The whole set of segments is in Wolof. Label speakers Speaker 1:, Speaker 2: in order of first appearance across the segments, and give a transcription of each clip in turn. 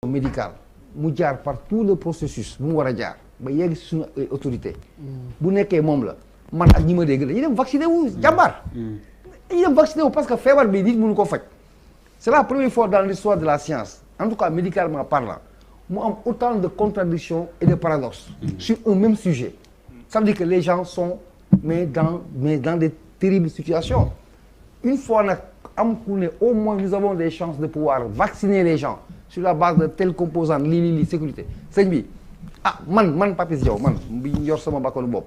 Speaker 1: médicale mu jaar par tout le processus bu mu war a jaar ba yegg si suñu autorité bu nekkee moom la man ak ñi ma dégg dañuy dem vacciner wu jàmbaar dañuy dem vacciner wu parce que feebar bi nit mënu ko faj c'est la première fois dans l'histoire de la science en tout cas médicalement parlant mu am autant de contradictions et de paradoxes sur un même sujet ça veut dire que les gens sont mais dans des terribles situations une fois nag am ku ne au moins nous avons des chances de pouvoir vacciner les gens sur la base de telle composante lii sécurité sëñ bi man Papis Diaw man bi yor sama bakkanu bopp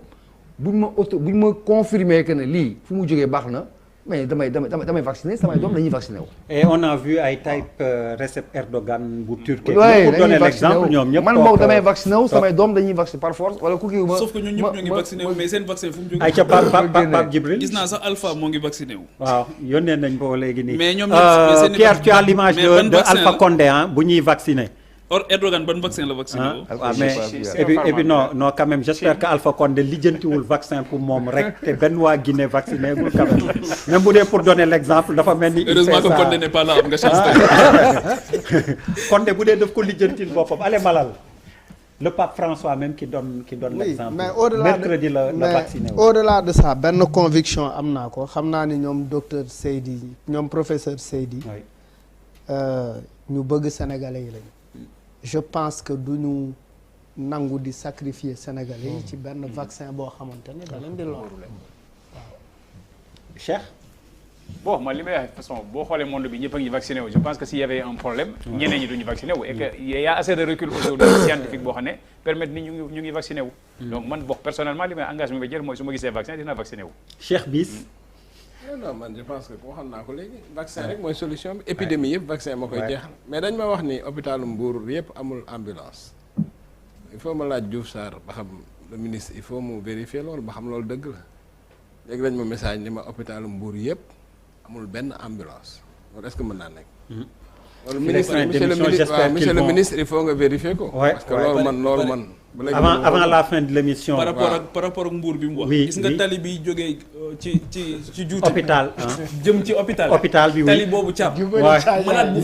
Speaker 1: buñ ma confirmer que ne lii fu mu jógee baax na mais damay vacciner samay doom dañuy vacciner wu.
Speaker 2: et on a vu ay type Recep Erdogan bu Turquie.
Speaker 1: oui
Speaker 2: pour donner l'exemple ñoom ñëpp
Speaker 1: man moom damay vacciner wu samay doom dañuy vacciner par force wala ku kii ma.
Speaker 3: sauf que ñun ñëpp ñu ngi vacciner wu mais seen vaccin fu mu jógee.
Speaker 2: ay ca Pape Djibril
Speaker 3: gis naa sax Alpha moo ngi vacciner wu.
Speaker 2: waaw yónnee nañ ko léegi nii.
Speaker 3: mais ñoom ñëpp
Speaker 2: Pierre tu as l'image de Alpha Condé bu ñuy vacciner.
Speaker 3: or Erdogan ban vaccin la vacciné wu.
Speaker 2: waaw mais et puis non quand même j'espère que Alpha Condé lijjantiwul vaccin pour moom rek te benn waa Guinée vacciné wul quand même bu dee pour donner l'exemple dafa mel ni.
Speaker 3: heureusement que Condé n'est pas là am nga chance
Speaker 2: Condé bu dee daf ko lijjantil boppam allez Malal le pape François même qui donne l'exemple.
Speaker 4: mais au-delà
Speaker 2: mercredi la vacciné wu.
Speaker 4: au-delà de ça benn conviction am naa ko xam naa ni ñoom docteur Seydi ñoom professeur Seydi. ñu bëgg sénégalais yi lañ. je pense que du ñu nangu di sacrifier sénégalais yi ci benn vaccin boo xamante ne da leen di lor. waaw
Speaker 2: Cheikh.
Speaker 5: bon man li may wax façon boo xoolee monde bi ñëpp a ngi vacciné wu je pense que s'il y avait un problème ñeneen ñi duñu vacciné wu et que y a assez de recul aujourd'hui scientifique boo xam ne permettre ni ñu ngi vacciné wu donc man bokk personnellement li may engagement bi jël mooy su ma gisee vaccin dinaa vacciné wu
Speaker 2: Cheikh Bis.
Speaker 6: non man je pense que waxoon naa ko léegi vaccin rek mooy solution bi épidémie yëpp vaccin moo koy jeexal mais dañ ma wax ni hôpitalu Mbour yëpp amul ambulance il faut ma laaj Diouf Sarr ba xam le ministre il faut mu vérifier loolu ba xam loolu dëgg la léegi dañ ma message ni ma hôpitalu Mbour yëpp amul benn ambulance loolu est-ce que mën naa nekk loolu monsieur le ministre il faut nga vérifier ko parce que loolu man
Speaker 2: avant la fin de l'émission.
Speaker 3: par rapport ak Mbour bi mu wax. gis nga tali bi jógee ci juuti.
Speaker 2: hôpital
Speaker 3: jëm ci hôpital.
Speaker 2: hôpital bi
Speaker 3: tali boobu càpp.
Speaker 2: waaw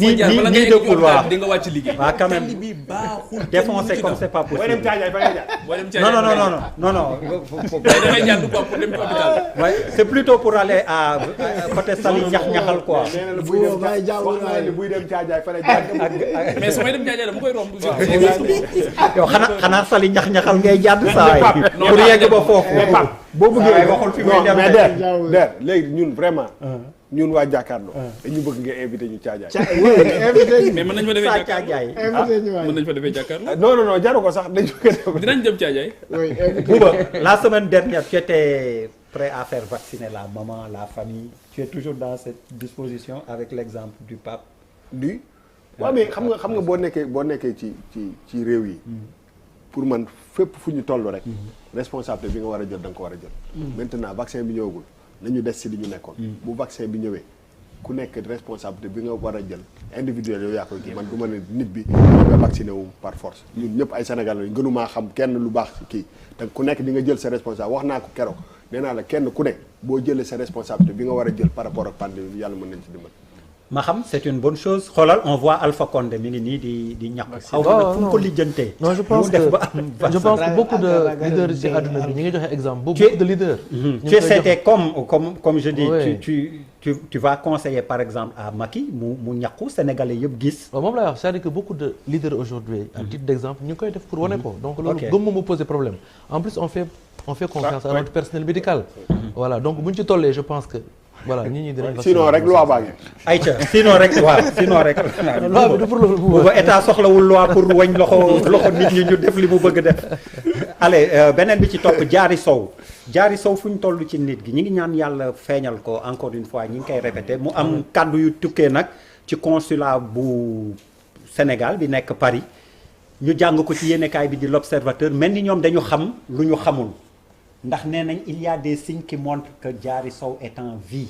Speaker 3: nii nii de couloir di nga wàcc liggéey.
Speaker 2: waaw quand même
Speaker 3: tali bi baaxul.
Speaker 2: défoncé comme c'est pas possible.
Speaker 3: booy dem Thiadiaye fa ngay jaar. booy dem Thiadiaye
Speaker 2: non.
Speaker 3: da ngay jaar du quoi pour dem ci hôpital.
Speaker 2: ouais c'est plutôt pour aller à côté Saly ñax-ñaxal quoi.
Speaker 6: buy dem Thiadiaye fa lay jaar.
Speaker 3: mais su may dem Thiadiaye dama koy romb.
Speaker 2: yow xanaa Saly ñax-ñaxal ngay jàdd saa yi. pour yegg ba foofu.
Speaker 6: boo bëggee
Speaker 2: waxul fi muy dem
Speaker 6: mais der léegi ñun vraiment ñun waa jàkkaarloo dañu bëgg nga invité ñu Thiadiaye
Speaker 3: mais mën nañu fa defee
Speaker 2: Thiadiaye
Speaker 3: mën nañu fa defee jàkkaarloo
Speaker 6: non jaru ko sax dañu ko
Speaker 3: dinañ dem Thiadiaye
Speaker 2: Bouba la semaine dernière tu étais prêt à faire vacciner la maman la famille tu es toujours dans cette disposition avec l'exemple du pape
Speaker 6: waaw mais xam nga boo nekkee ci réew yi pour man fépp fu ñu toll rek responsabilité bi nga war a jël da nga ko war a jël maintenant vaccin bi ñëwagul nañu des si li ñu nekkoon bu vaccin bi ñëwee ku nekk responsabilité bi nga war a jël individuel yow yaa koy kii man du ma ne nit bi nga vacciné wu par force ñun ñëpp ay Sénégalais lañ gënumaa xam kenn lu baax ci kii te ku nekk di nga jël sa responsabilité wax naa ko keroog nee naa la kenn ku ne boo jëlee sa responsabilité bi nga war a jël par rapport ak pandémie bi yàlla mën nañ ci dimbali
Speaker 2: ma xam c'est une bonne chose xoolal on voit Alpha Condé mi ngi nii di ñàkk xaw ma fu mu ko lijjantee.
Speaker 7: non je pense que beaucoup de leaders ci àdduna bi ñu ngi joxe exemple beaucoup de leaders.
Speaker 2: c'était comme je dis. tu vas conseiller par exemple à Macky mu ñàkku sénégalais yëpp gis.
Speaker 7: waaw moom lay wax c'est-à-dire que beaucoup de leaders aujourd'hui à titre d'exemple ñu ngi koy def pour wane ko. donc loolu gëmmu mu poser problème en plus on fait confiance à notre personnel médical. voilà donc bu ñu ci tollee je pense que. voilà ñi dinañ
Speaker 6: sinon rek loi baa ngi.
Speaker 2: ayca sinon rek.
Speaker 7: loi bi du pour loolu bu
Speaker 2: ba état soxlawul loi pour wañ loxo nit ñi ñu def li mu bëgg def. allez beneen bi ci topp Diary Sow fu ñu toll ci nit gi ñi ngi ñaan yàlla feeñal ko encore une fois ñi ngi koy répété mu am kàddu yu tukkee nag ci consulat bu Sénégal bi nekk Paris ñu jàng ko ci yéenekaay bi di l'Observateur mel ni ñoom dañu xam lu ñu xamul. ndax nee nañ il y a des signes qui montrent que Diary Sow est en vie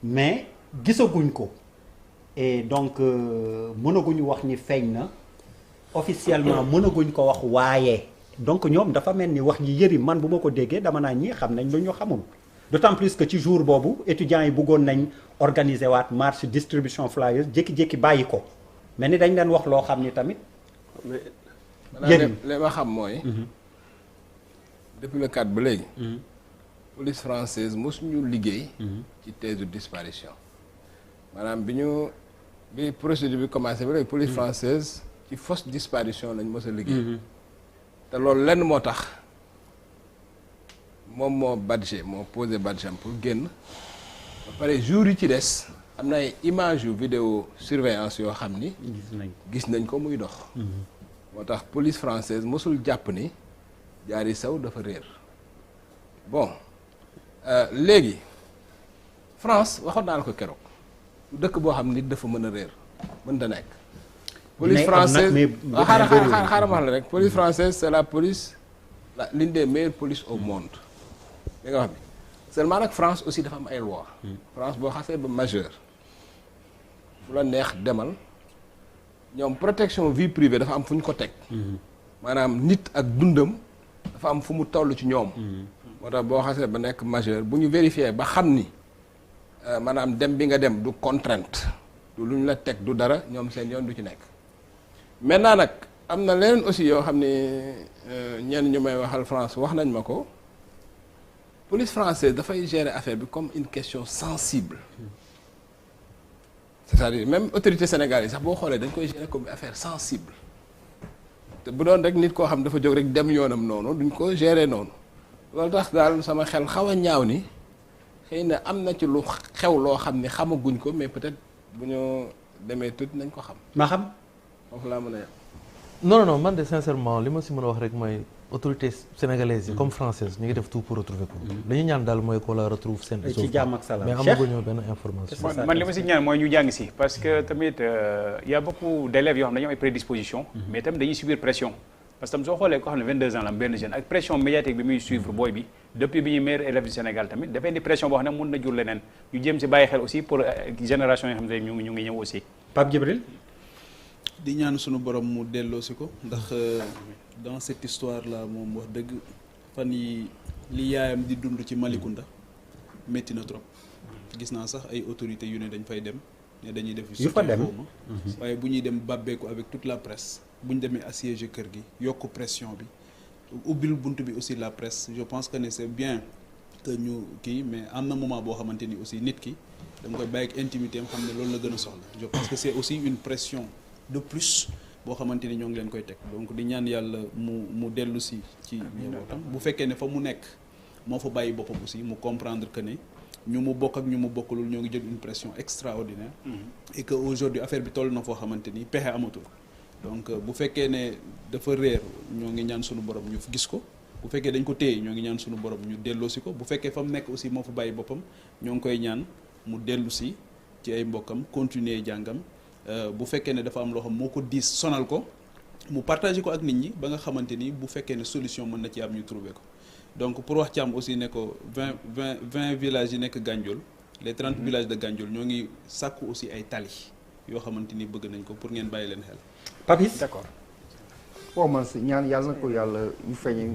Speaker 2: mais gisaguñ ko et donc mënaguñu wax ni feeñ na officiellement mënaguñ ko wax waaye donc ñoom dafa mel ni wax ji yëri man bu ma ko déggee dama naa ñii xam nañ lu ñu xamul d'autant plus que ci jour boobu étudiants yi bëggoon nañ organiser waat marche distribution flyers jékki-jékki bàyyi ko mais ni dañ leen wax loo xam ni tamit.
Speaker 8: yéen li ma xam mooy. depuis le 4 ba léegi. police française mosuñu liggéey. ci thèse de disparition. maanaam bi procédure bi commencé ba léegi police française ci fausse disparition lañ mos a liggéey. te loolu lenn moo tax moom moo badgé moo posé badge am pour génn ba pare jour yi ci des am na ay image yu vidéo surveillance yoo xam ni. gis nañ ko muy dox. moo tax police française mosul jàpp ni Diary Sow dafa réer bon léegi France waxoon naa la ko keroog dëkk boo xam nit dafa mën a réer mën da nekk. police française xaaral wax la rek police française c'est la police l'une des meilleures polices au monde. li nga wax bi seulement nag France aussi dafa am ay loi France boo xasee ba majeur fu la neex demal ñoom protection vie privée dafa am fu ñu ko teg. maanaam nit ak dundam dafa am fu mu toll ci ñoom. moo tax boo xasee ba nekk majeur bu ñu vérifier ba xam ni maanaam dem bi nga dem du contrainte du lu ñu la teg du dara ñoom seen yoon du ci nekk. maintenant nag am na leneen aussi yoo xam ne ñenn ñu may waxal France wax nañ ma ko police française dafay gérer affaire bi comme une question sensible. c'est-à-dire même autorité sénégalaise sax boo xoolee dañ koy gérer comme affaire sensible te bu doon rek nit koo xam dafa jóg rek dem yoonam noonu duñ ko gérer noonu loolu tax daal sama xel xaw a ñaaw ni xëy na am na ci lu xew loo xam ni xamaguñ ko mais peut-être bu ñu demee tuuti nañ ko xam.
Speaker 2: ma xam.
Speaker 8: foofu laa mën a yem.
Speaker 7: non man de sincèrement li ma si mën a wax rek mooy autorité sénégalaise yi comme française ñu ngi def tout pour retrouver ko. li ñu ñaan daal mooy ko la retrouve seen.
Speaker 2: ci jàmm ak salaam
Speaker 7: mais amaguñu benn information.
Speaker 5: man li ma si ñaan mooy ñu jàng si parce que tamit y a beaucoup d'élèves yoo xam ne dañoo am ay prédisposition mais tamit dañuy subir pression. parce que tam soo xoolee koo xam ne 22 ans la am benn jeune ak pression médiatique bi muy suivre booy bi depuis bi ñuy meilleur élève du Sénégal tamit dafay indi pression boo xam ne mun na jur leneen ñu jéem si bàyyi xel aussi pour génération yoo xam ne ñu ngi ñëw aussi.
Speaker 2: Pape Djibril.
Speaker 3: di ñaan sunu borom mu delloosi ko ndax dans cette histoire là moom wax dëgg fan yi li yaayam di dund ci Malicounda métti na trop gis naa sax ay autorités yu ne dañ fay dem ne dañuy def
Speaker 2: yu fa dem
Speaker 3: waaye bu ñuy dem bàbbeeku avec toute la presse bu ñu demee assiéger kër gi yokk pression bi ubbil bunt bi aussi la presse je pense que ne c'est bien que ñu kii mais am na moment boo xamante ni aussi nit ki dama koy bàyyi ak intimité am xam ne loolu la gën a soxla je pense que c'est aussi une pression de plus boo xamante ni ñoo ngi leen koy teg donc di ñaan yàlla mu dellu si ci njabootam bu fekkee ne fa mu nekk moo fa bàyyi boppam aussi mu comprendre que ne ñu mu bokk ak ñu mu bokkalul ñoo ngi jël une pression extraordinaire et que aujourd'hui affaire bi toll na foo xamante ni pexe amatul donc bu fekkee ne dafa réer ñoo ngi ñaan suñu borom ñu gis ko bu fekkee dañ ko téye ñoo ngi ñaan suñu borom ñu delloosi ko bu fekkee fa mu nekk aussi moo fa bàyyi boppam ñoo ngi koy ñaan mu dellu si ci ay mbokkam continuer jàngam bu fekkee ne dafa am loo xam moo ko diis sonal ko mu partager ko ak nit ñi ba nga xamante ni bu fekkee ne solution mën na ci am ñu trouver ko donc pour wax ci am aussi ne ko 20 villages yi nekk Gandiol les 30 villages de Gandiol ñoo ngi sàkku aussi ay tali yoo xamante ni bëgg nañ ko pour ngeen bàyyi leen xel.
Speaker 2: Papis
Speaker 5: d'accord.
Speaker 1: waaw man si ñaan yàlla na ko yàlla yu feeñ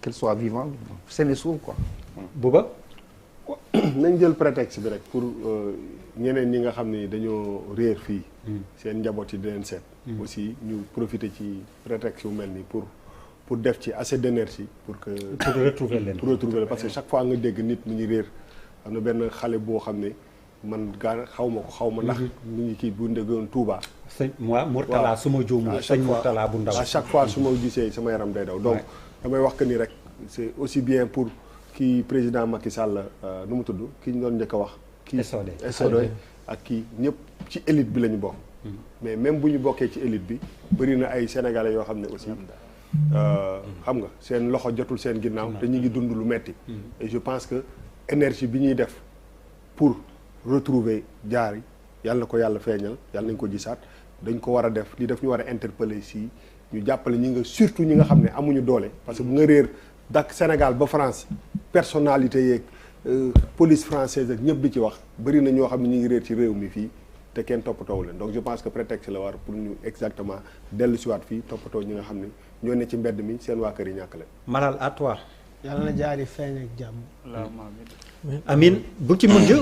Speaker 1: qu'elle soit vivante seen suuf quoi.
Speaker 2: Bouba.
Speaker 6: nañ jël prétexte bi rek pour ñeneen ñi nga xam ni dañoo réer fii. seen njaboot yi di leen seet. aussi ñu profiter ci prétexte yu mel nii pour def ci assez d'énergie pour que.
Speaker 2: pour retrouver leen
Speaker 6: parce que chaque fois nga dégg nit mu ngi réer am na benn xale boo xam ne man gaa xaw ma ndax. mu ngi kii bu ndeggoon Touba.
Speaker 2: sëñ moi Mourtala su ma juumul sëñ Mourtala bu ndaw.
Speaker 6: à chaque fois su ma gisee sama yaram day daw donc damay wax que ni rek c'est aussi bien pour kii président Macky Sall nu mu tudd ki ñu doon njëkk a wax. kii SODE ak kii ñëpp ci élite bi la ñu bokk. mais même bu ñu bokkee ci élite bi bëri na ay sénégalais yoo xam ne aussi xam nga seen loxo jotul seen ginnaaw te ñu ngi dund lu metti et je pense que énergie bi ñuy def pour retrouver Diary yàlla na ko yàlla feeñal yàlla nañ ko gisaat dañ ko war a def li daf ñu war a interpeller si ñu jàppale ñi nga surtout ñi nga xam ne amuñu doole parce que bu nga réer dak Sénégal ba France personnalité yeeg police française ak ñëpp di ci wax bëri na ñoo xam ne ñu ngi réer ci réew mi fii te kenn toppatoowu leen donc je pense que prétexte la war pour ñu exactement dellu siwaat fii toppatoo ñi nga xam ne ñoo ne ci mbedd mi seen waa kër yi ñàkk leen.
Speaker 2: Malal à toi.
Speaker 4: yàlla na Diary feeñ ak jàmm.
Speaker 2: Amin bu ci mujj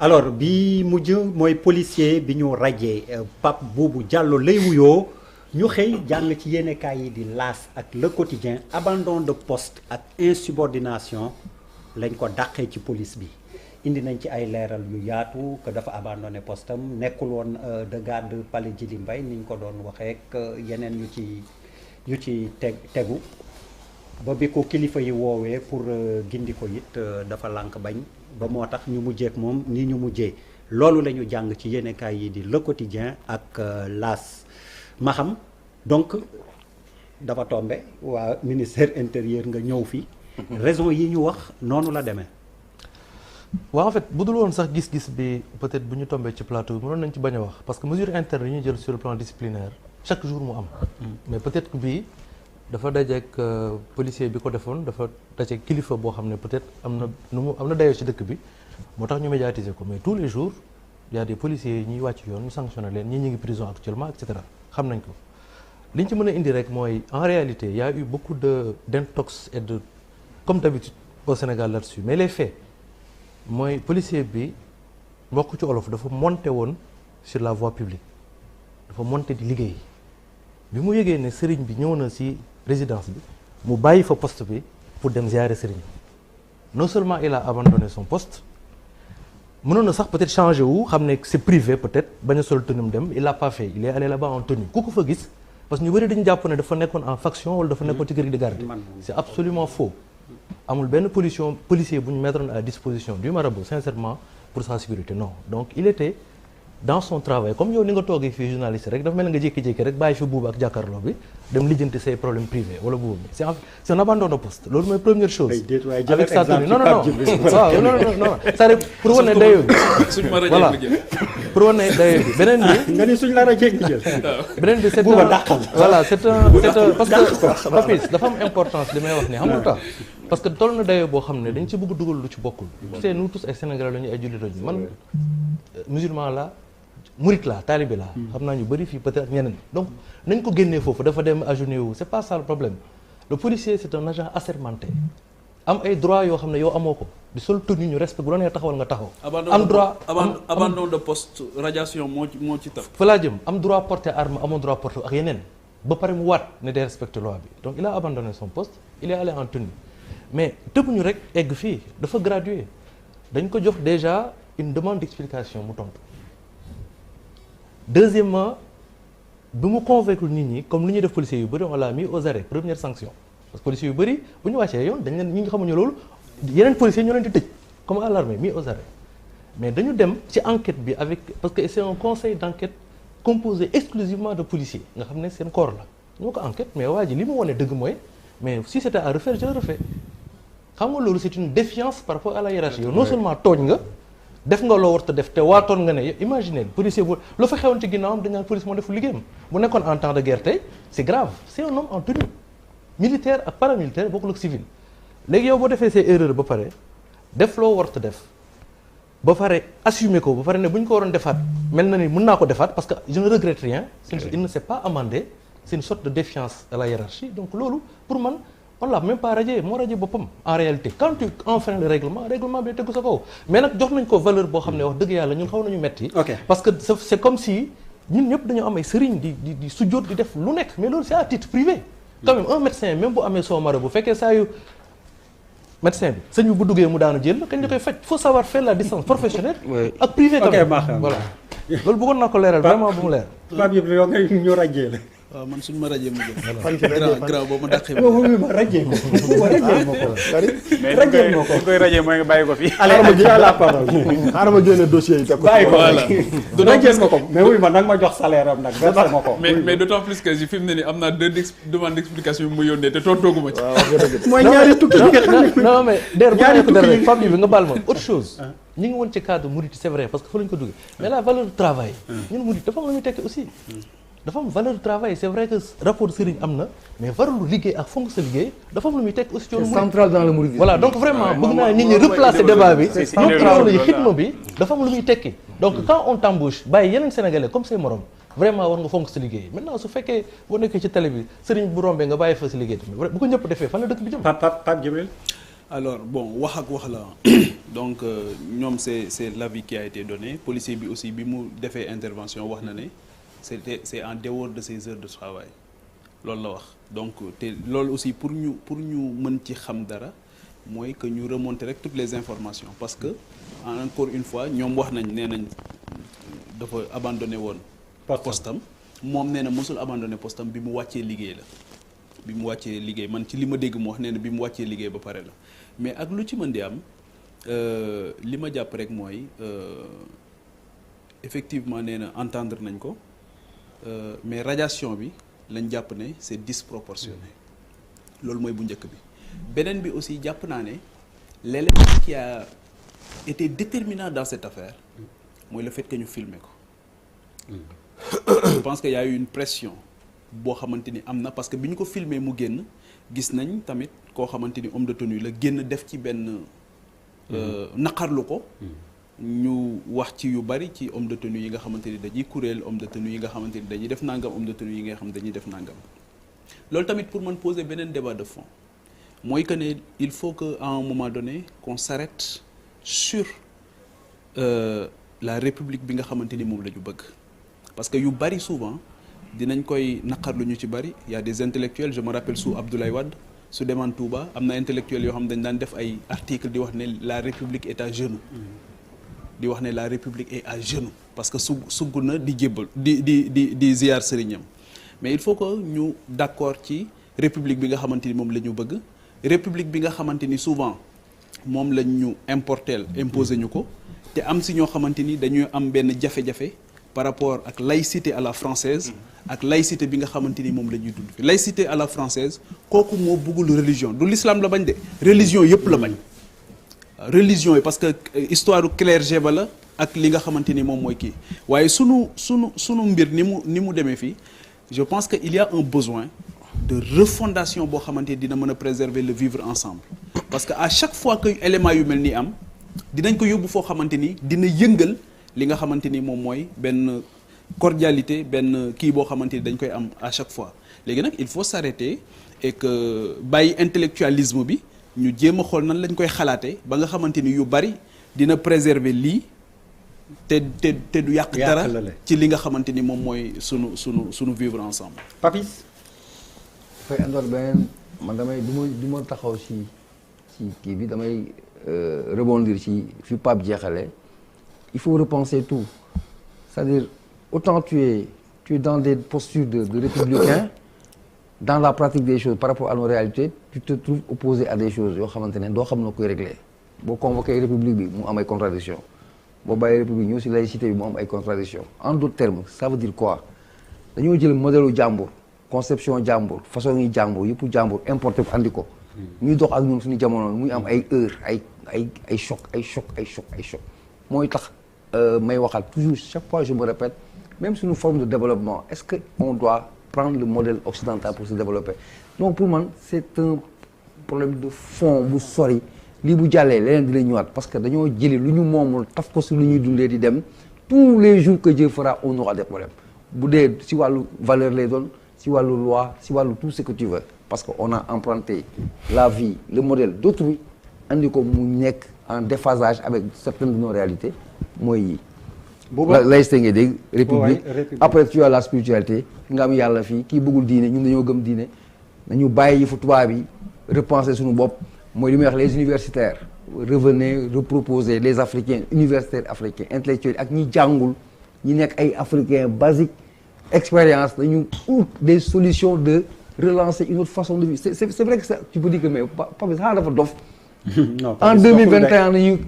Speaker 2: alors bi mujj mooy policier bi ñu rajee Pape Boubou Diallo lay wuyoo ñu xëy jàng ci yéenekaay yi di L'As ak Le Quotidien abandon de poste ak insubordination lañ ko dàqee ci police bi indi nañ ci ay leeral yu yaatu que dafa abandonné postam nekkul woon de garde palais Djily Mbaye ni ñu ko doon waxee ak yeneen yu ci tegu ba bi ko kilifa yi woowee pour gindi ko it dafa lànk bañ ba moo tax ñu mujjee ak moom ni ñu mujjee loolu la ñu jàng ci yéenekaay yi di Le Quotidien ak L'As ma xam donc dafa tombé waa ministère intérieur nga ñëw fi raison yi ñu wax noonu la demee.
Speaker 7: waaw en fait bu dul woon sax gis-gis bi peut-être bu ñu tombé ci plateau bi mënoon nañ ci bañ a wax parce que mesure interne yi ñuy jël sur le plan disciplinaire chaque jour mu am. mais peut-être que bii dafa dajeek policier bi ko defoon dafa dajeek kilifa boo xam ne peut-être am na dayoo ci dëkk bi moo tax ñu médiatiser ko mais tous les jours il y a des policiers yi ñuy wàcc yoon ñu sanctionné leen ñii ñu ngi prison actuellement et cetera xam nañ ko. li ñu ci mën a indi rek mooy en réalité il y a eu beaucoup d'intox et de comme d'habitude au Sénégal là-dessus mais les faits mooy policier bi mbokk ci olof dafa monté woon sur la voie publique dafa monté di liggéey bi mu yëgee ne sëriñ bi ñëw na ci résidence bi mu bàyyi fa poste bi pour dem ziyaare sëriñ non seulement il a abandonné son poste mënoon na sax peut-être changer wu xam ne c'est privé peut-être bañ a sol tenue dem il l'a pas fait il est allé là-bas en tenue ku ko fa gis parce que ñu bëri dañu jàpp ne dafa nekkoon en faction wala dafa nekkoon ci kër gi di garde c'est absolument faux amul benn policier bu ñu mettre à disposition du marabout sincèrement pour sa sécurité non donc il était dans son travail comme yow ni nga toogee fii journaliste rek dafa mel nga jékki-jékki rek bàyyi fi buuba ak jàkkaarloo bi dem lijjanti say problèmes privés wala buuba bi c'est un abandon de poste loolu mooy première chose avec sa tenue non waaw non c'est-à-dire pour wane dayoo bi voilà pour wane dayoo bi beneen bi
Speaker 2: nga ni suñ la rajee nga jël
Speaker 7: beneen bi c'est voilà c'est un parce que Papis dafa am importance li may wax ni xam nga tax parce que toll na dayoo boo xam ne dañ ci bëgg dugal lu ci bokkul c'est nous tous ay Sénégalais la ñu ay jullit lañu man musulman la murit la taalibe la xam naa ñu bëri fii peut-être ñeneen donc nañ ko génnee foofu dafa dem agenouillé wu c'est pas ça le problème le policier c'est un agent assermenté am ay droits yoo xam ne yow amoo ko di sol tenue ñu respect bu la nee taxawal nga taxaw am droit
Speaker 3: abandon de poste radiation moo ci tax
Speaker 7: fa laa jëm am droit porter arme amoo droit porter ak yeneen ba pare mu waat ne day respecter loi bi donc il a abandonné son poste il est allé en tenue mais tëbuñu rek egg fii dafa graduer dañ ko jox déjà une demande d'explication mu tontu deuxièmement bi mu convaincre nit ñi comme li ñuy def policiers yu bëri on l'a mis aux arrêts première sanction parce que policiers yu bëri bu ñu wàccee yoon dañ leen ñi nga xamuñu loolu yeneen policiers ñoo leen di tëj comme à l'armée mis aux arrêts mais dañu dem ci enquête bi avec parce que c'est un conseil d'enquête composé exclusivement de policiers nga xam ne seen corps la ñoo ko enquête mais waa ji li mu wone dëgg mooy mais si c'était à refaire je le refais xam nga loolu c'est une défiance par rapport à la hiérarchie yow non seulement tooñ nga def nga loo warta def te waatoon nga ne imaginez policier bu loo fa xewoon ci ginnaawam dañ naan police moo deful liggéeyam bu nekkoon en temps de guerre tey c'est grave c'est un homme en tenue militaire ak paramilitaire bokkul ak civil léegi yow boo defee ces erreurs ba pare def loo warta def ba pare assumer ko ba pare ne bu ñu ko waroon defaat mel na ni mën naa ko defaat parce que je ne regrette rien il ne s'est pas amendé c'est une sorte de défiance à la hiérarchie donc loolu pour man on l'a même pas radié moo radié boppam en réalité quand tu enfreins le règlement bi tegu sa kaw mais nag jox nañ ko valeur boo xam ne wax dëgg yàlla ñun xaw nañu metti parce que c'est comme si ñun ñëpp dañoo am ay sëriñ di sujjóot di def lu nekk mais loolu c'est à titre privé quand même un médecin même bu amee soo mara bu fekkee saa yu médecin bi sëñ bi bu duggee mu daanu jël kañ la koy faj faut savoir faire la distance professionnelle ak privé quand même voilà loolu bëggoon naa ko leeral vraiment bu mu leer
Speaker 2: tubaab yëpp yow nga ñu rajee la
Speaker 3: waaw man suñu ma rajee mu jël
Speaker 6: fan ci rajee
Speaker 3: grand boobu ma dàqee
Speaker 2: ma rajee ko
Speaker 5: mais dañ koy rajee mooy nga bàyyi ko fii
Speaker 2: allez tu as la parole
Speaker 6: xaaral ma génne dossier yi teg ko
Speaker 2: bàyyi ko rajee ma ko mais oui man nag ma jox salaire am nag versé ma ko
Speaker 3: mais d'autant plus que fi mu ne nii am naa deux demandes d'explication bi mu yónnee te tontooguma ci
Speaker 2: mooy ñaari tukki nga xam ne
Speaker 7: non mais der bu nekk der rek famille bi nga baal ma autre chose ñu ngi woon ci cadre Mouride c'est vrai parce que fa lañu ko duggee mais la valeur du travail ñun Mouride dafa am lu ñuy tekki aussi dafa am valeur du travail c'est vrai que rapport sëriñ am na mais valeur lu liggéey ak fonk sa liggéey dafa am lu muy tekk aussi ci yoonu
Speaker 1: c'est central dans le mouridisme.
Speaker 7: voilà donc vraiment bëgg naa nit ñi replacer débat bi donc loolu yi xidma bi dafa am lu muy tekki donc quand on t'embauche bàyyi yeneen sénégalais comme say morom vraiment war nga fonk sa liggéey maintenant su fekkee boo nekkee ci télé bi sëriñ bu rombee nga bàyyi fa sa liggéey tamit bu ko ñëpp defee fan la dëkk bi jëm
Speaker 2: Pape Djibril
Speaker 3: alors bon wax ak wax la donc ñoom c'est l'avis qui a été donné policier bi aussi bi mu defee intervention wax na ne c'est en dehors de ses heures de travail loolu la wax donc te loolu aussi pour ñu mën ci xam dara mooy que ñu remonter rek toutes les informations parce que encore une fois ñoom wax nañ nee nañ dafa abandonné woon postam moom nee na mosul abandonné postam bi mu wàccee liggéey la bi mu wàccee liggéey man ci li ma dégg mu wax nee na bi mu wàccee liggéey ba pare la mais ak lu ci mën di am li ma jàpp rek mooy effectivement nee na entendre nañ ko mais radiation bi lañ jàpp ne c'est disproportionné loolu mooy bu njëkk bi beneen bi aussi jàpp naa ne l'élément qui a été déterminant dans cette affaire mooy le fait que ñu filmer ko je pense que y a eu une pression boo xamante ni am na parce que bi ñu ko filmer mu génn gis nañ tamit koo xamante ni homme de tenue la génn def ci benn naqarlu ko ñu wax ci yu bari ci homme de tenue yi nga xamante ni dañuy kuréel homme de tenue yi nga xamante ni dañuy def nangam homme de tenue yi nga xam dañuy def nangam loolu tamit pour man poser beneen débat de fond mooy que ne il faut que à un moment donné qu'on s'arrête sur la république bi nga xamante ni moom la ñu bëgg parce que yu bari souvent dinañ koy naqarlu ñu ci bari y a des intellectuels je me rappelle sous Abdoulaye Wade su demaan Touba am na intellectuels yoo xam dañ daan def ay articles di wax ne la république est à genoux di wax ne la république est à genoux parce que sugg na di jébbal di ziar sëriñam mais il faut que ñu d'accord ci république bi nga xamante ni moom la ñu bëgg république bi nga xamante ni souvent moom lañ ñu imposer ñu ko te am si ñoo xamante ni dañuy am benn jafe-jafe par rapport ak laïcité à la française ak laïcité bi nga xamante ni moom la ñuy dund fi laïcité à la française kooku moo bëggul religion du l'islam la bañ de religion yëpp la bañ religion yi parce que histoire clergé ba la ak li nga xamante ni moom mooy kii waaye sunu mbir ni mu demee fii je pense que il y a un besoin de refondation boo xamante ni dina mën a préserver le vivre ensemble parce que à chaque fois que élément yu mel ni am dinañ ko yóbbu foo xamante ni dina yëngal li nga xamante ni moom mooy benn cordialité benn kii boo xamante ni dañ koy am à chaque fois léegi nag il faut s'arrêter et que bàyyi intellectualisme bi ñu jéem a xool nan lañ koy xalaatee ba nga xamante ni yu bari dina préserver lii te du yàq dara ci li nga xamante ni moom mooy sunu vivre ensemble.
Speaker 2: Papis.
Speaker 1: fay andoor beneen man damay du ma taxaw ci kii bi damay rebondir ci fi Pape jeexale il faut repenser tout c'est-à-dire autant tu es dans des postures de républicain dans la pratique des choses par rapport à nos réalités tu te trouves opposé à des choses yoo xamante ne doo xam noo koy régler boo convoqué république bi mu am ay contradiction boo bàyyi république ñëw si laïcité bi mu am ay contradiction en d'autres termes ça veut dire quoi dañoo jël modèle u jàmbur conception jàmbur façon yi jàmbur yëpp jàmbur importé ko andi ko ñuy dox ak ñun suñu jamono muy am ay heures ay choc mooy tax may waxal toujours chaque fois je me répète même suñu forme de développement est-ce que on doit prendre le modèle occidental pour se développer donc pour man c'est un problème de fond bu sori lii bu jàllee leneen dina ñëwaat parce que dañoo jëli lu ñu moomul taf ko si lu ñuy dundee di dem tous les jours que Dieu fera on aura des problèmes bu dee si wàllu valeur lay doon si wàllu loi si wàllu tout ce que tu veux parce que on a emprunté la vie le modèle d'autrui andi ko mu nekk en déphasage avec certaines de nos réalités mooy yi laïcité ngay dégg république après tu as la spiritualité nga am yàlla fii kii bëggul diine ñun dañoo gëm diine nañu bàyyi yi fu tubaab yi repenser suñu bopp mooy li muy wax les universitaires revenez reproposer les africains universitaires africains intellectuels ak ñi jàngul ñi nekk ay africains basiques expérience dañu ut des solutions de relancer une autre façon de vie c'est vrai que ça tu peux dire que mais pas ça dafa dof en 2021 nañu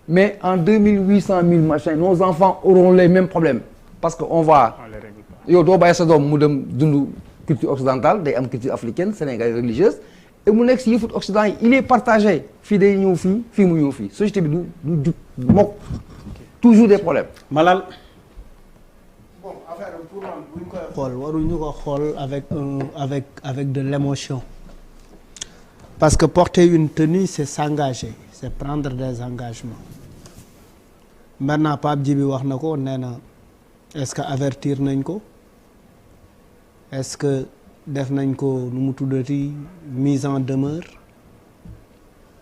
Speaker 1: mais en 2800 000 machin nos enfants auront les mêmes problèmes parce que on va yow doo bàyyi sa doom mu dem dund culture occidentale day am culture africaine sénégalaise religieuse et mu nekk si yëfut occident yi il est partagé fii day ñëw fii mu ñëw fii société bi du jub mokk toujours des problèmes
Speaker 2: Malal.
Speaker 4: bon affaire pour man buñ koy xool waruñu ko xool avec de l'émotion parce que porter une tenue c'est s'engager c'est prendre des engagements maintenant Pape Djibi wax na ko nee na est-ce que avertir nañ ko est-ce que def nañ ko nu mu tuddati mise en demeure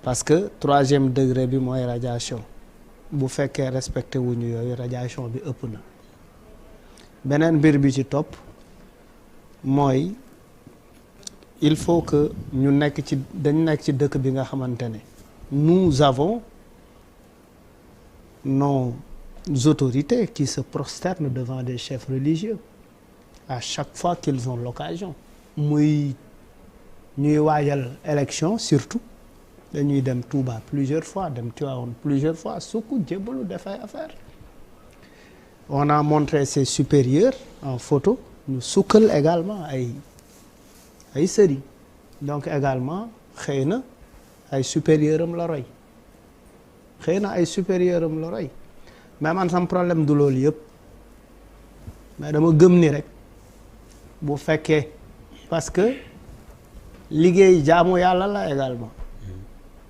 Speaker 4: parce que 3e degré bi mooy radiation bu fekkee respecté wuñu yooyu radiation bi ëpp na beneen mbir bi ci topp mooy il faut que ñu nekk ci dañ nekk ci dëkk bi nga xamante ne nous avons nos autorités qui se prosternent devant des chefs religieux à chaque fois qu'ils ont l'occasion muy ñuy waajal élection surtout dañuy dem Touba plusieurs fois dem Tivaouane plusieurs fois sukk jébbalu dafay affaire on a montré ses supérieurs en photo ñu sukkal également ay sëriñ donc également xëy na ay supérieur am la roy mais man sam problème du loolu yëpp mais dama gëm ni rek bu fekkee parce que liggéey jaamu yàlla la également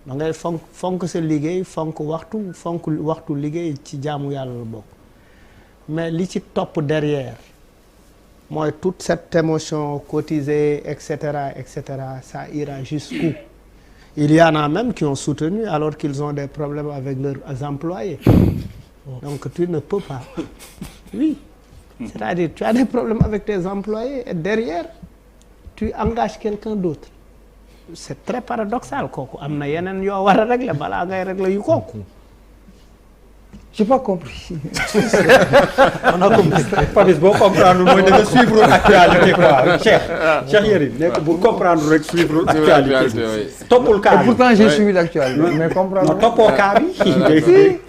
Speaker 4: da ngay fonk sa liggéey fonk waxtu liggéey ci jaamu yàlla la bokk mais li ci topp derrière mooy toute cette émotion cotisée et cetera ça ira jusqu'où il y en a même qui ont soutenu alors qu'ils ont des problèmes avec leurs employés donc tu ne peux pas oui c'est-à-dire tu as des problèmes avec tes employés et derrière tu engages quelqu'un d'autre c'est très paradoxal kooku am na yeneen yoo war a régler balaa ngay régler yu kooku.
Speaker 1: J'ai pas compris.
Speaker 2: On a compris. Fabrice boo comprendre mooy da nga suivre actualité quoi Cheikh Yérim nekk bu comprendre rek suivre actualité toppul cas bi.
Speaker 1: Pourtant j'ai suivi l'actualité mais comprendre.
Speaker 2: non toppoo cas bi.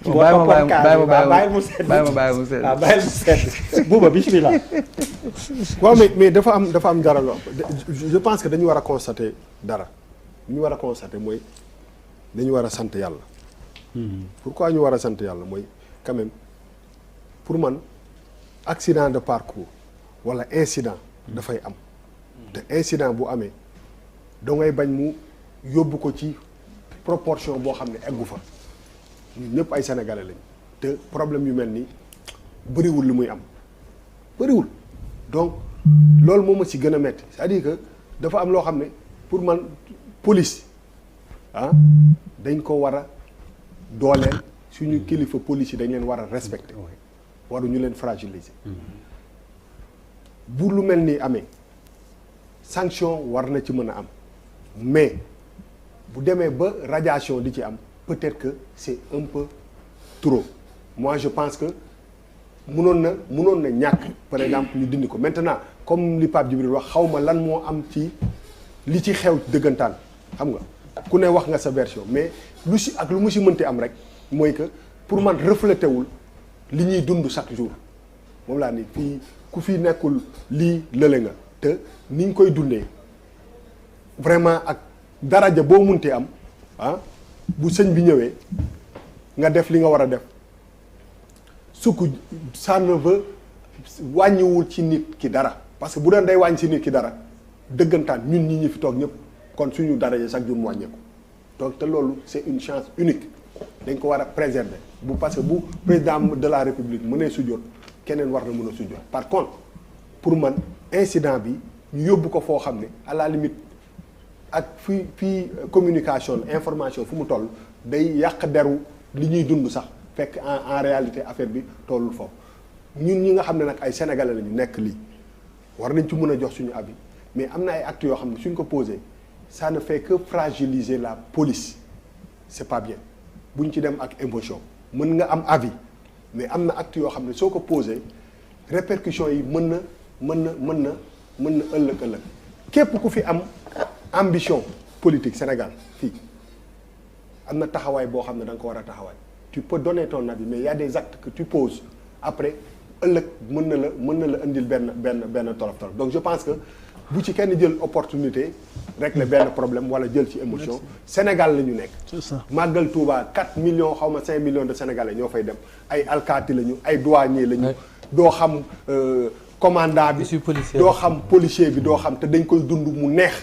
Speaker 2: bàyyi mu sedd bàyyi mu sedd Bouba bismillah.
Speaker 6: waaw mais dafa am dara loo je pense que dañu war a constater dara li ñu war a constater mooy dañu war a sant yàlla. Pourquoi ñu war a sant yàlla mooy quand même pour man accident de parcours wala incident dafay am te incident bu amee dangay bañ mu yóbbu ko ci proportion boo xam ne eggu fa ñun ñëpp ay sénégalais lañ te problème yu mel nii bëriwul li muy am bëriwul donc loolu moo ma ci gën a metti c'est-à-dire que dafa am loo xam ne pour man police dañ ko war a dooleel suñu kilifa police yi dañ leen war a respecter waruñu leen fragiliser bu lu mel ni amee sanction war na ci mën a am mais bu demee ba radiation di ci am peut-être que c'est un peu trop moi je pense que mënoon na ñàkk par exemple ñu dindi ko maintenant comme li Pape Djibril wax xaw ma lan moo am ci li ci xew dëggantaan xam nga ku ne wax nga sa version mais lu si ak lu mu si mënti am rek mooy que pour man reflété wul li ñuy dund chaque jour moom laa ni fii ku fi nekkul lii lële nga te ni ñu koy dundee vraiment ak daraja boo mënti am bu sëñ bi ñëwee nga def li nga war a def sukk ça ne veut wàññiwul ci nit ki dara parce que bu doon day wàññi ci nit ki dara dëggantaan ñun ñi fi toog ñëpp kon suñu daraja chaque jour mu wàññeeku donc te loolu c'est une chance unique dañ ko war a préserver parce que bu président de la république mënee sujjóot keneen war na mën a sujjóot par contre pour man incident bi ñu yóbbu ko foo xam ne à la limite ak fii communication information fu mu toll day yàq deru li ñuy dund sax fekk en réalité affaire bi tollul foofu ñun ñi nga xam ne nag ay sénégalais la ñu nekk lii war nañ ci mën a jox suñu avis mais am na ay actes yoo xam ne suñ ko posé ça ne fait que fragiliser la police c'est pas bien buñ ci dem ak émotion mën nga am avis mais am na actes yoo xam ne soo ko posé répercussions yi mën na ëllëg képp ku fi am ambition politique Sénégal fii am na taxawaay boo xam ne da nga ko war a taxawaay tu peux donner ton avis mais il y a des actes que tu poses après ëllëg mën na la indil benn tolof donc je pense que bu ci kenn jël opportunité régler benn problème wala jël ci émotion Sénégal la ñu nekk
Speaker 4: c'est ça
Speaker 6: Màggal Touba 4 millions xaw ma 5 millions de Sénégalais ñoo fay dem ay alkaati lañu ay douanier lañu doo xam commandant bi doo xam policier bi doo xam te dañ koy dund mu neex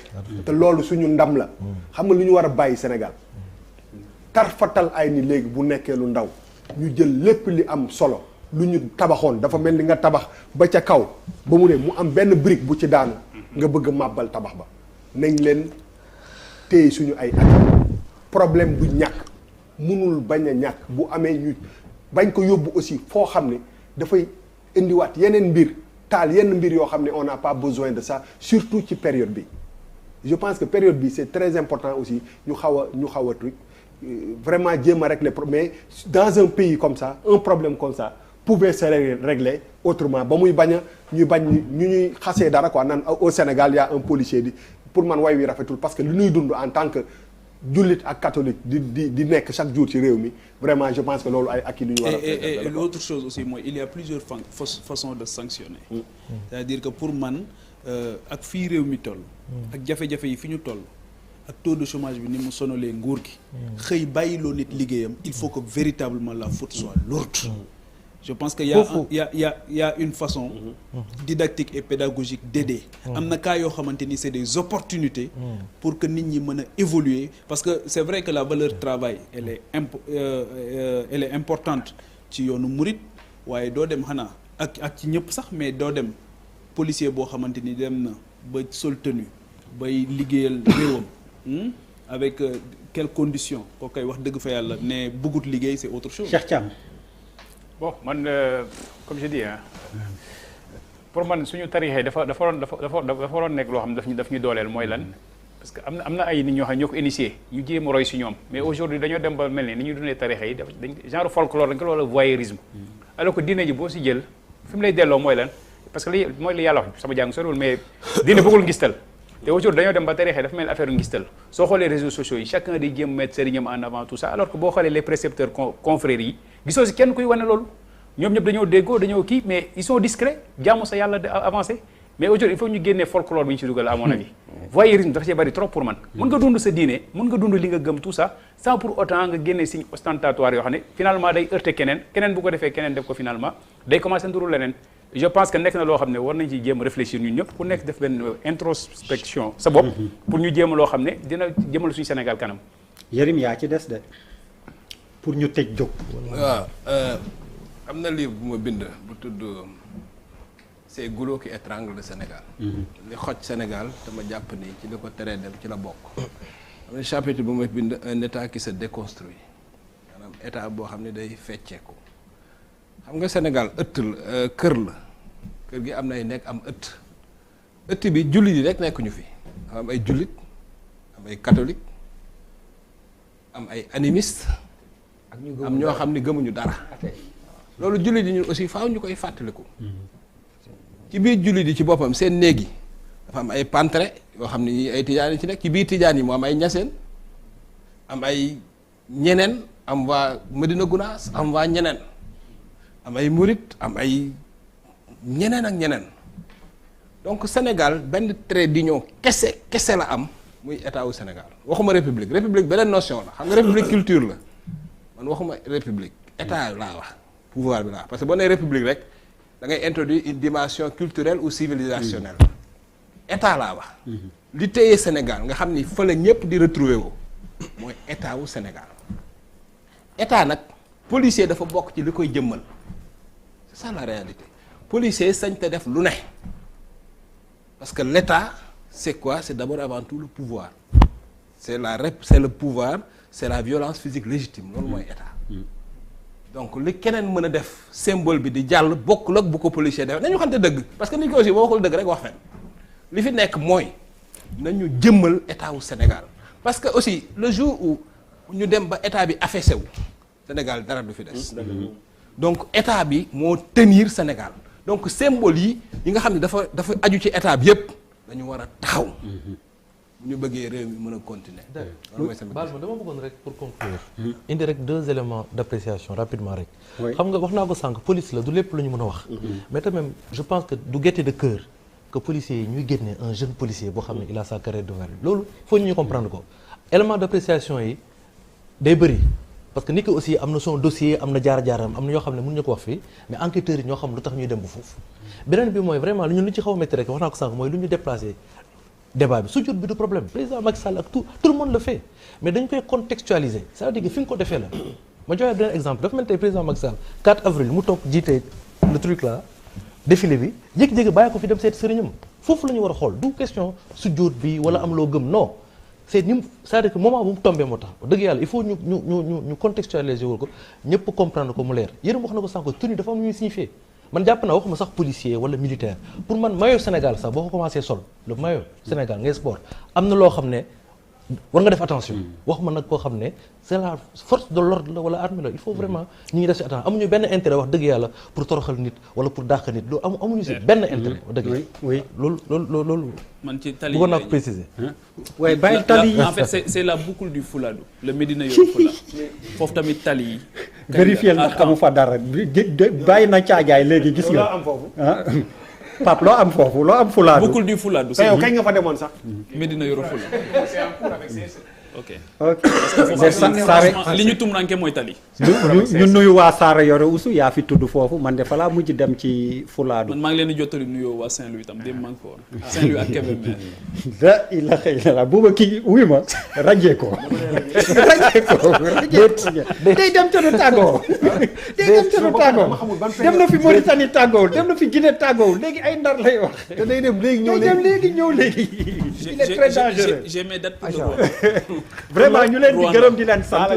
Speaker 6: te loolu suñu ndam la xam nga lu ñu war a bàyyi Sénégal tarfatal ay ni léegi bu nekkee lu ndaw ñu jël lépp li am solo lu ñu tabaxoon dafa mel ni nga tabax ba ca kaw ba mu ne mu am benn brique bu ci daanu nga bëgg a màbbal tabax ba nañ leen téye suñu ay at problème bu ñàkk mënul bañ a ñàkk bu amee ñu bañ ko yóbbu aussi foo xam ne dafay indiwaat yeneen mbir taal yenn mbir yoo xam ne on n'a pas besoin de ça surtout ci période bi je pense que période bi c'est très important aussi ñu xaw a truc vraiment jéem a régler mais dans un pays comme ça un problème comme ça pouvait se régler autrement ba muy bañ a ñuy xasee dara quoi naan au Sénégal il y a un policier di pour man way wi rafetul parce que li ñuy dund en tant que jullit ak catholique di nekk chaque jour ci réew mi vraiment je pense que loolu ay acquis lu ñu war a
Speaker 3: et l'autre chose aussi mooy il y a plusieurs façons de sanctionner c'est-à-dire que pour man ak fii réew mi toll ak jafe-jafe yi fi ñu toll ak taux de chômage bi ni mu sonalee nguur gi xëy bàyyiloo nit liggéeyam il faut que véritablement la faute soit lourde je pense que y a une façon didactique et pédagogique d'aider am na cas yoo xamante ni c'est des opportunités pour que nit ñi mën a évoluer parce que c'est vrai que la valeur travail elle est importante ci yoonu murit waaye doo dem xanaa ak ci ñëpp sax mais doo dem policier boo xamante ni dem na ba sol tenue bay liggéeyal réewam avec quelles conditions koo koy wax dëgg fa yàlla ne bëggut liggéey c'est autre chose.
Speaker 2: Cheikh Thiam.
Speaker 5: bon man comme je dis pour man suñu tarixe dafa waroon nekk loo xam ne daf ñu dooleel mooy lan parce que am na ay nit ñoo xam ne ñoo ko initié ñu jéem a roy si ñoom mais aujourd'hui dañoo dem ba mel ni ñuy dundee tarixe yi dañ genre folklore dañ ko wala voyeurisme alors que diine ji boo si jël fi mu lay delloo mooy lan parce que li mooy li yàlla wax sama jàng soriwul mais diine bëggul ngistal te aujourd'hui dañoo dem ba tarixe dafa mel affaire ngistal soo xoolee réseaux sociaux yi chacun day jéem mettre sëriñam en avant tout ça alors que boo xoolee les précepteurs confrères yi gisoo si kenn kuy wane loolu ñoom ñëpp dañoo déggoo dañoo kii mais ils sont discrets jaamu sa yàlla avancé mais aujourd'hui il faut ñu génnee folklore bi ñu ci dugal à mon avis voyeurisme dafa see bari trop pour man mën nga dund sa diine mën nga dund li nga gëm tout ça sans pour autant nga génnee signe ostentatoire yoo xam ne finalement day heurter keneen bu ko defee keneen def ko finalement day commencer nduru leneen je pense que nekk na loo xam ne war nañ ci jéem réfléchir ñun ñëpp ku nekk def benn introspection sa bopp pour ñu jéem loo xam ne dina jëmal suñu Sénégal kanam.
Speaker 2: Yérim yaa ci des de pour ñu tëj jóg.
Speaker 8: waaw am na livre bu ma bind bu tudd c'est goulot qui étrangle le Sénégal. li xoj Sénégal dama jàpp ni ci li ko teree dem ci la bokk. am na chapitre bu ma bind un état qui se déconstruit maanaam état boo xam ne day fecceeku. xam nga Sénégal ëtt la kër la kër gi am nay nekk am ëtt bi jullit yi rek nekkuñu fi am ay jullit am ay catholique am ay animiste am ñoo xam ne gëmuñu dara loolu jullit yi ñun aussi faaw ñu koy fàttaliku ci biir jullit yi ci boppam seen néeg yi dafa am ay pantre yoo xam ne ñi ay tijaan yi ci nekk ci biir tijaan yi moo am ay ñaseen am ay ñeneen am waa Medina Gounass am waa ñeneen am ay murit am ay ñeneen ak ñeneen donc Sénégal benn trait d'union kese la am muy état wu Sénégal waxuma république beneen notion la xam nga république culture la man waxuma république état laa wax pouvoir bi laa parce que boo nee république rek da ngay introduire une dimension culturelle ou civilisationnelle état laa wax li téye Sénégal nga xam ni fële ñëpp di retrouver wu mooy état wu Sénégal état nag policier dafa bokk ci li koy jëmmal c'est ça la réalité policier sañ te def lu ne parce que l'état c'est quoi c'est d'abord avant tout le pouvoir c'est le pouvoir c'est la violence physique légitime loolu mooy état donc li keneen mën a def symbole bi di jàll bokkul ak bu ko policier def nañu xamante dëgg parce que nit ki aussi boo waxul dëgg rek wax fen li fi nekk mooy nañu jëmmal état wu Sénégal parce que aussi le jour où ñu dem ba état bi affaissé wu Sénégal dara du fi des donc état bi moo tenir Sénégal donc symbole yi nga xam ne dafa aju ci état bi yépp dañu war a taxaw bu ñu bëggee réew mi mën a continuer.
Speaker 7: baal ma dama bëggoon rek pour conclure. indi rek 2 éléments d'appréciation rapidement rek. xam nga wax naa ko sànq police la du lépp la ñu mën a wax. mais quand même je pense que du gaieté de cœur que policiers yi ñuy génne un jeune policier boo xam ne il a sa carrière devant lui loolu faut ñu comprendre ko élément d'appréciation yi day bëri. parce que nit ki aussi am na son dossier am na jaar-jaaram am na ñoo xam ne mën ñu ko wax fii mais enquêteurs yi ñoo xam lu tax ñuy dem ba foofu beneen bi mooy vraiment lu ci xaw a métti rek wax naa ko sànq mooy lu ñu déplacé débat bi sujjóot bi du problème président Macky Sall ak tout le monde le fait mais dañ koy contextualiser ça veut dire que fi nga ko defee la ma joxe beneen exemple dafa mel tey président Macky Sall 4 avril mu toog jiite le truc là défilé bi jékki-jékki bàyyi ko fi dem seeti sëriñam foofu la ñu war a xool du question sujjóot bi wala am loo gëm non c'est ni c'est-à-dire que moment bu mu tombé moo tax dëgg yàlla il faut ñu contextualiser wul ko ñëpp comprendre ko mu leer yéen wax na ko sànq tenue dafa am ñuy signifier man jàpp naa waxuma sax policier wala militaire pour man maillot Sénégal sax boo ko commencé sol le maillot Sénégal ngay sport am na loo xam ne war nga def attention waxuma nag koo xam ne c'est la force de l'ordre la wala armée la il faut vraiment ñi ngi def si attention amuñu benn intérêt wax dëgg yàlla pour toroxal nit wala pour dàq nit loolu amuñu si benn intérêt wax dëgg yàlla
Speaker 2: oui
Speaker 7: loolu
Speaker 5: man ci tali
Speaker 7: bëggoon naa ko préciser
Speaker 2: waaye bàyyi tali yi
Speaker 5: en fait c'est la boucle du Fouladou le Médina Yoro Foulah foofu tamit tali yi
Speaker 2: vérifier ndax amu fa dara bàyyi na caajaay léegi gis nga
Speaker 6: am foofu
Speaker 2: Pape loo am foofu loo am Fouladou
Speaker 5: boucle du Fouladou
Speaker 6: yow kañ nga fa demoon sax
Speaker 5: Médina Yoro Foulah ok
Speaker 2: Saare
Speaker 5: li ñu tumranke mooy tali
Speaker 2: ñu nuyu waa Saara Yoro Usu yaa fi tudd foofu man de fa laa mujj dem ci Fouladou
Speaker 5: man maa ngi leen di jottali nuyoo waa Saint-Louis tam dem maa ngi fa woon Saint-Louis ak Kébémer
Speaker 2: la ilaha illallah booba kii wuy ma rajee ko day dem ca du tàggoo day dem ca du tàggoo dem na fi Mauritanie tàggoo dem na fi Guinée tàggoo léegi ay ndar lay wax
Speaker 6: te day dem léegi
Speaker 2: ñëw léegi il est très dangereux
Speaker 5: j'ai mes dates pour le
Speaker 2: vraiment ñu leen di gërëm di leen sant